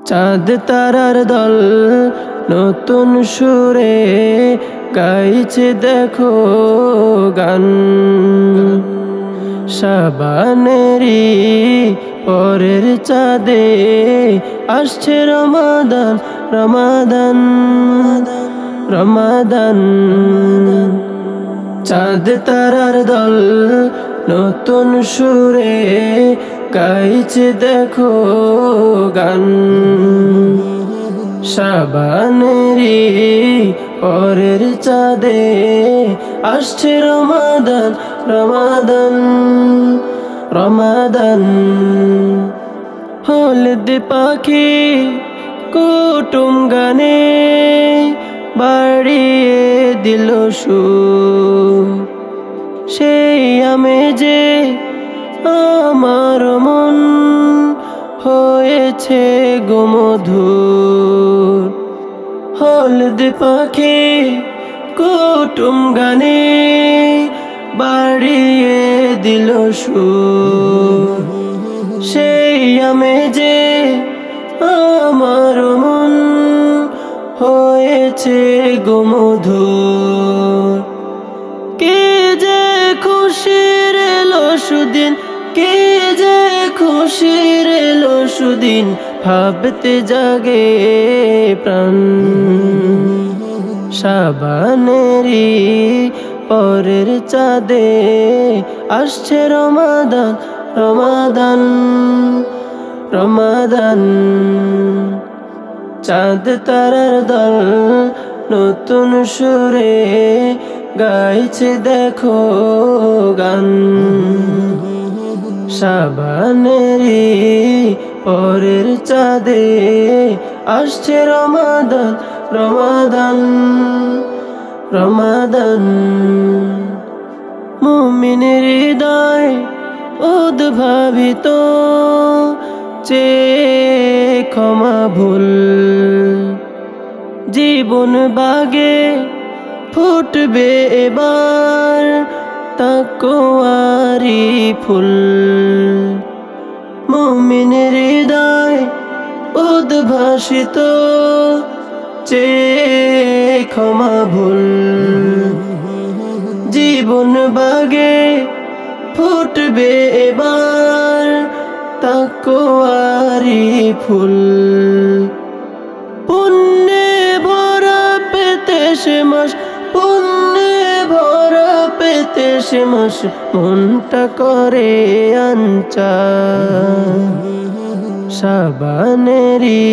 চাঁদ তারার দল নতুন সুরে গাইছে দেখো গান। শাবানেরই পরের চাঁদে আসছে রমাদান রমাদান রমাদান। চাঁদ তারার দল নতুন সুরে গাইছে দেখো গান। শাবানেরই পরের চাঁদে আসছে রমাদান রমাদান রমাদান। হলদ পাখি কুটুম গানে বাড়িয়ে দিল সুর। সেই আমেজে আমার মন হয়েছে গোমধুর। হলদ পাখি কুটুম গানে বাড়িয়ে দিল সুর। সেই আমেজে আমার মন হয়েছে গোমধুর। কে যে খুশির এলো সুদিন, কে যে খুশির এলো সুদিন, ভাবতে জাগে প্রাণ। শাবানেরই পরের চাঁদে আসছে রমাদান রমাদান রমাদান। চাঁদ তারার দল নতুন সুরে গাইছে দেখো গান। শাবানেরই পরের চাঁদে আসছে রমাদান রমাদান রমাদান। মুমিনের হৃদয় উদ্ভাবিত চেয়ে ক্ষমা ভুল। জীবন বাগে ফুটবে এবার তাকওয়ারি ফুল। মুমিনের হৃদয় উদ্ভাসিত চেয়ে ক্ষমা ভুল। জীবন বাগে ফুটবে এবার তাকওয়ারি ফুল। পুণ্যে ভরা পেতে সে মাস, পুণ্যে ভরা পেতে সে মাস, মনটা করে আনচান। শাবানেরই